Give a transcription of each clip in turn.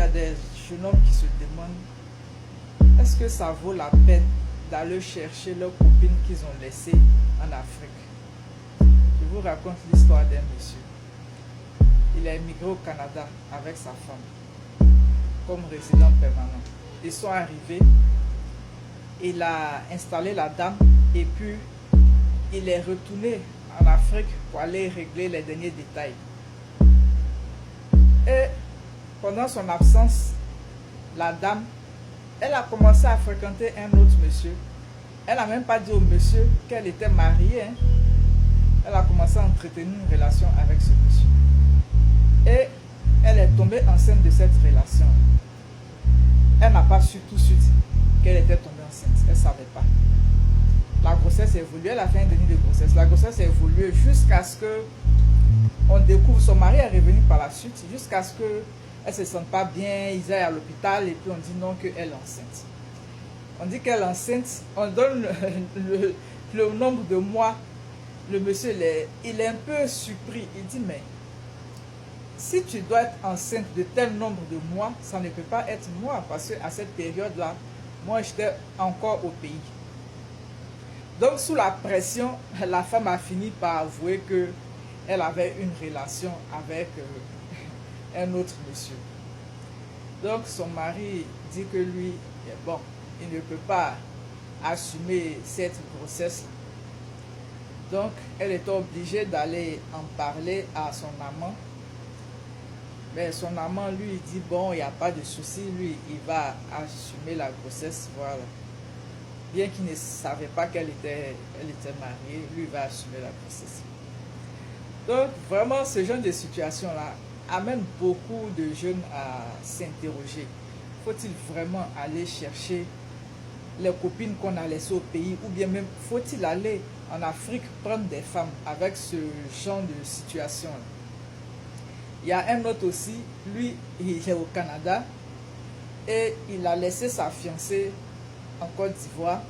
a des jeunes hommes qui se demandent est-ce que ça vaut la peine d'aller chercher leurs copines qu'ils ont laissées en Afrique. Je vous raconte l'histoire d'un monsieur. Il a émigré au Canada avec sa femme comme résident permanent. Ils sont arrivés, il a installé la dame et puis il est retourné en Afrique pour aller régler les derniers détails. Et pendant son absence, la dame, elle a commencé à fréquenter un autre monsieur. Elle n'a même pas dit au monsieur qu'elle était mariée. Elle a commencé à entretenir une relation avec ce monsieur. Et elle est tombée enceinte de cette relation. Elle n'a pas su tout de suite qu'elle était tombée enceinte. Elle ne savait pas. La grossesse a évolué. Elle a fait un déni de grossesse. La grossesse a évolué jusqu'à ce que on découvre, son mari est revenu par la suite, jusqu'à ce qu'elle ne se sente pas bien, ils aillent à l'hôpital et puis on dit non, qu'elle est enceinte. On dit qu'elle est enceinte, on donne le nombre de mois. Le monsieur, il est un peu surpris. Il dit, mais si tu dois être enceinte de tel nombre de mois, ça ne peut pas être moi, parce qu'à cette période-là, moi, j'étais encore au pays. Donc, sous la pression, la femme a fini par avouer qu'elle avait une relation avec un autre monsieur. Donc, son mari dit que lui, bon, il ne peut pas assumer cette grossesse. Donc, elle est obligée d'aller en parler à son amant. Mais son amant, lui, dit, bon, il n'y a pas de souci, lui, il va assumer la grossesse, voilà. Bien qu'il ne savait pas qu'elle était mariée, lui, il va assumer la grossesse. Donc, vraiment, ce genre de situation-là amène beaucoup de jeunes à s'interroger. Faut-il vraiment aller chercher les copines qu'on a laissées au pays, ou bien même faut-il aller en Afrique prendre des femmes avec ce genre de situation? Il y a un autre aussi, lui, il est au Canada et il a laissé sa fiancée en Côte d'Ivoire.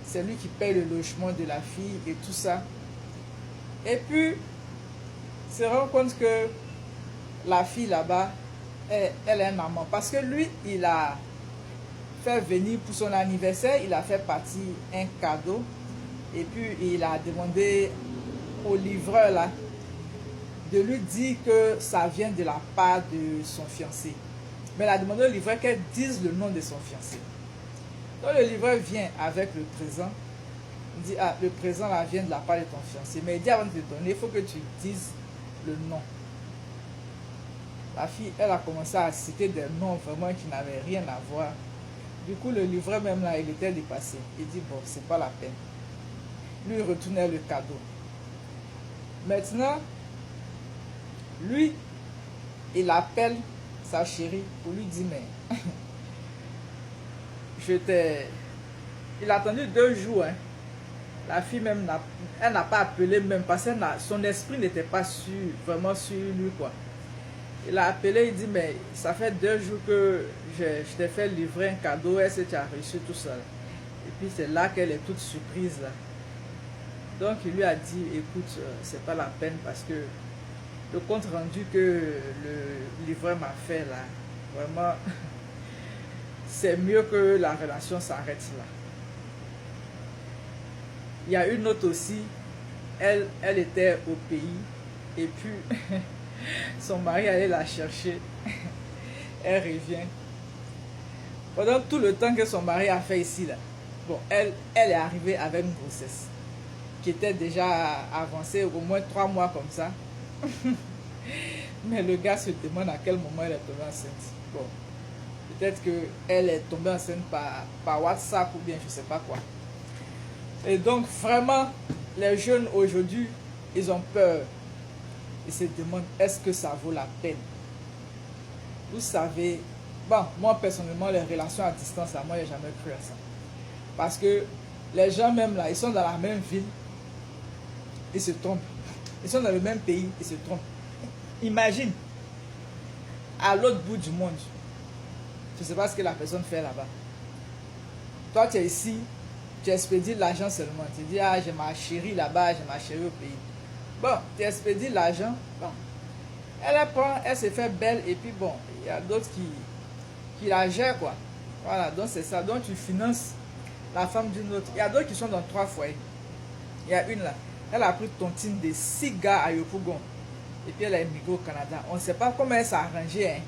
C'est lui qui paye le logement de la fille et tout ça. Et puis, il se rend compte que la fille là-bas, elle est un amant. Parce que lui, il a fait venir pour son anniversaire, il a fait partir un cadeau. Et puis, il a demandé au livreur là, de lui dire que ça vient de la part de son fiancé. Mais il a demandé au livreur qu'elle dise le nom de son fiancé. Donc le livreur vient avec le présent. Il dit, ah, le présent là vient de la part de ton fiancé. Mais il dit, avant de te donner, il faut que tu dises le nom. La fille, elle a commencé à citer des noms vraiment qui n'avaient rien à voir. Du coup, le livreur même là, il était dépassé. Il dit, bon, c'est pas la peine. Lui, il retournait le cadeau. Maintenant, lui, il appelle sa chérie pour lui dire, mais il a attendu 2 jours. Hein. La fille même, elle n'a pas appelé même parce que son esprit n'était pas vraiment sur lui, quoi. Il a appelé, il dit, mais ça fait 2 jours que je t'ai fait livrer un cadeau, est-ce que tu as reçu tout ça? Et puis c'est là qu'elle est toute surprise, là. Donc il lui a dit, écoute, c'est pas la peine parce que le compte rendu que le livreur m'a fait là, vraiment, c'est mieux que la relation s'arrête là. Il y a une autre aussi, elle était au pays et puis son mari allait la chercher, elle revient. Pendant tout le temps que son mari a fait ici là, bon, elle est arrivée avec une grossesse qui était déjà avancée au moins 3 mois comme ça. Mais le gars se demande à quel moment elle est tombée enceinte. Bon, peut-être qu'elle est tombée enceinte par WhatsApp ou bien je sais pas quoi. Et donc vraiment, les jeunes aujourd'hui, ils ont peur. Ils se demandent, est-ce que ça vaut la peine? Vous savez, bon, moi personnellement, les relations à distance, moi, je n'ai jamais cru à ça. Parce que les gens même là, ils sont dans la même ville, ils se trompent. Ils sont dans le même pays, ils se trompent. Imagine, à l'autre bout du monde, tu ne sais pas ce que la personne fait là-bas. Toi, tu es ici, tu expédies l'argent seulement. Tu dis, ah, j'ai ma chérie là-bas, j'ai ma chérie au pays. Bon, tu expédies l'argent, bon. Elle prend, elle se fait belle et puis bon, il y a d'autres qui la gèrent, quoi. Voilà, donc c'est ça. Donc tu finances la femme d'une autre. Il y a d'autres qui sont dans 3 foyers. Il y a une là, elle a pris tontine de 6 gars à Yopougon. Et puis elle a émigré au Canada. On ne sait pas comment elle s'est arrangée, hein.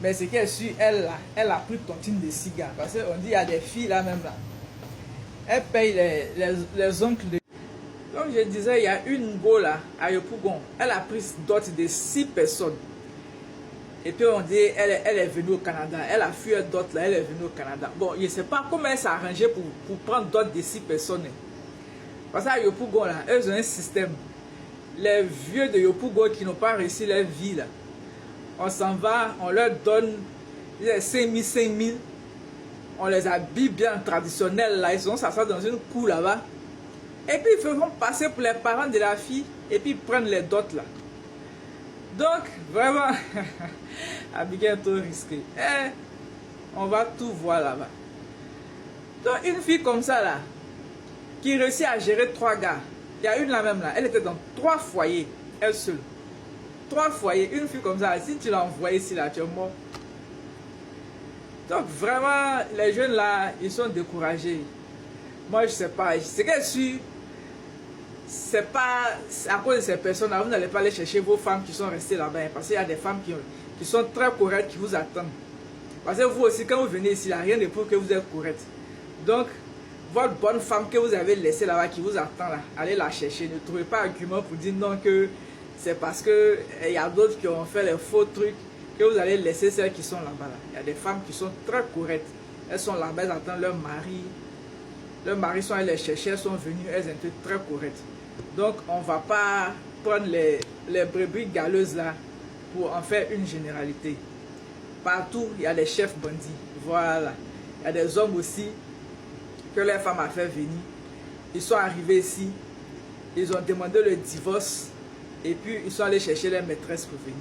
Mais c'est qu'elle suit, elle là, elle a pris tontine de 6 gars. Parce qu'on dit il y a des filles là même là. Elle paye les oncles de... Donc je disais, il y a une go là, à Yopougon. Elle a pris dot de 6 personnes. Et puis on dit, elle est venue au Canada. Elle a fui dot là, elle est venue au Canada. Bon, je ne sais pas comment elle s'est arrangée pour prendre dot de 6 personnes. Parce qu'à Yopougon là, eux ont un système. Les vieux de Yopougon qui n'ont pas réussi leur vie là, on s'en va, on leur donne 5 000. On les habille bien traditionnels là, ils sont s'asseoir dans une cour là-bas. Et puis ils feront passer pour les parents de la fille et puis ils prennent les dots là. Donc vraiment, Abigail est trop risqué. Et on va tout voir là-bas. Donc une fille comme ça là, qui réussit à gérer 3 gars. Il y a une là même là, elle était dans 3 foyers, elle seule. 3 foyers, une fille comme ça, si tu l'as envoyée ici là, tu es mort. Donc vraiment, les jeunes là, ils sont découragés. Moi, je sais pas. Ce que je suis, c'est pas à cause de ces personnes-là, vous n'allez pas aller chercher vos femmes qui sont restées là-bas. Parce qu'il y a des femmes qui sont très correctes, qui vous attendent. Parce que vous aussi, quand vous venez ici, là, rien ne prouve que vous êtes correct. Donc, votre bonne femme que vous avez laissée là-bas, qui vous attend là, allez la chercher. Ne trouvez pas argument pour dire non que c'est parce que il y a d'autres qui ont fait les faux trucs que vous allez laisser celles qui sont là-bas. Là. Il y a des femmes qui sont très correctes. Elles sont là-bas, elles attendent leur mari. Leurs maris sont allés les chercher, elles sont venues, elles étaient très correctes. Donc, on ne va pas prendre les brebis galeuses là pour en faire une généralité. Partout, il y a des chefs bandits. Voilà. Il y a des hommes aussi que les femmes ont fait venir. Ils sont arrivés ici, ils ont demandé le divorce et puis ils sont allés chercher les maîtresses pour venir.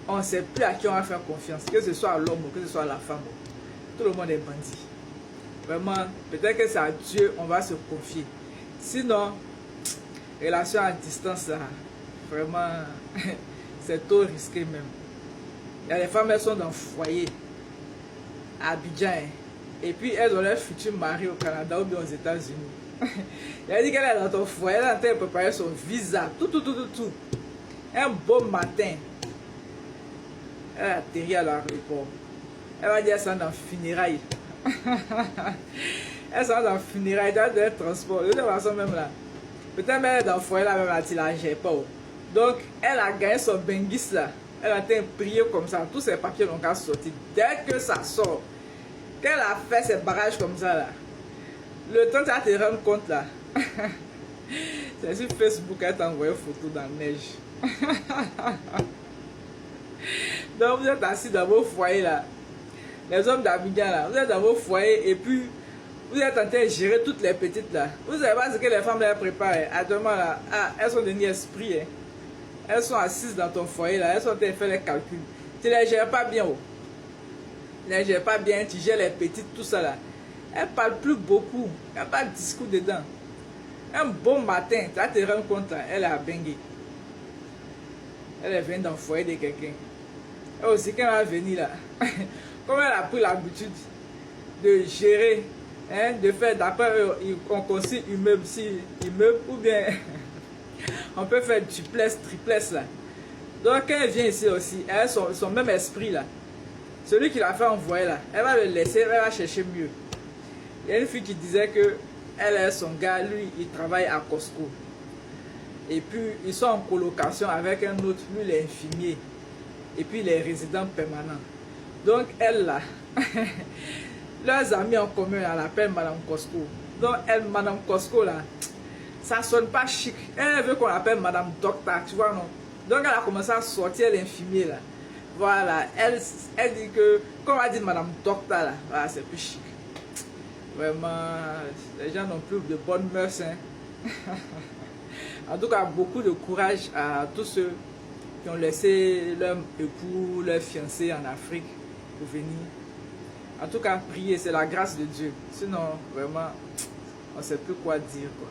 On ne sait plus à qui on va faire confiance, que ce soit l'homme ou que ce soit la femme. Tout le monde est bandit. Vraiment, peut-être que c'est à Dieu on va se confier. Sinon, relation à distance, là, vraiment, c'est trop risqué même. Il y a des femmes, elles sont dans le foyer, à Abidjan, et puis elles ont leur futur mari au Canada ou bien aux États-Unis. Elle a dit qu'elle est dans ton foyer, elle est en train de préparer son visa, tout. Un beau matin, elle a atterri à l'aéroport. Elle va dire ça dans le funérailles. Elle sera dans le funérailles, dans le transport, de toute façon même là. Peut-être même elle est dans le foyer là, même là, tu la gères pas. Donc, elle a gagné son bengis là. Elle a été priée comme ça. Tous ses papiers n'ont qu'à sortir. Dès que ça sort, qu'elle a fait ses barrages comme ça là, le temps que tu vas te rendre compte là, c'est sur Facebook qu'elle t'a envoyé une photo dans la neige. Donc, vous êtes assis dans vos foyers là. Les hommes d'Abidjan là, vous êtes dans vos foyers et puis vous êtes en train de gérer toutes les petites là. Vous savez pas ce que les femmes les préparent. Actuellement là, elles sont devenues esprits. Hein. Elles sont assises dans ton foyer là, elles sont en train de faire les calculs. Tu les gères pas bien. Oh. Tu les gères pas bien, tu gères les petites, tout ça là. Elles parlent plus beaucoup. Il n'y a pas de discours dedans. Un bon matin, tu vas te rendre compte là, elle est à Bengue. Elle est venue dans le foyer de quelqu'un. Et aussi quand elle va venir là. Comme elle a pris l'habitude de gérer, hein, de faire, d'après eux, on construit immeuble, ou bien on peut faire duplex, triplex là. Donc quand elle vient ici aussi, elle a son même esprit là. Celui qui l'a fait envoyer là, elle va le laisser, elle va chercher mieux. Il y a une fille qui disait que elle est son gars, lui, il travaille à Costco. Et puis ils sont en colocation avec un autre, lui il est infirmier. Et puis les résidents permanents. Donc elle là, leurs amis en commun, elle l'appelle Madame Costco. Donc elle, Madame Costco là, ça sonne pas chic. Elle veut qu'on l'appelle Madame Docteur, tu vois non. Donc elle a commencé à sortir l'infirmier là. Voilà, elle dit que, quand on va dire Madame Docteur là, voilà, c'est plus chic. Vraiment, les gens n'ont plus de bonnes mœurs. Hein. En tout cas, beaucoup de courage à tous ceux qui ont laissé leur époux, leur fiancé en Afrique pour venir. En tout cas, prier, c'est la grâce de Dieu. Sinon, vraiment, on ne sait plus quoi dire, quoi.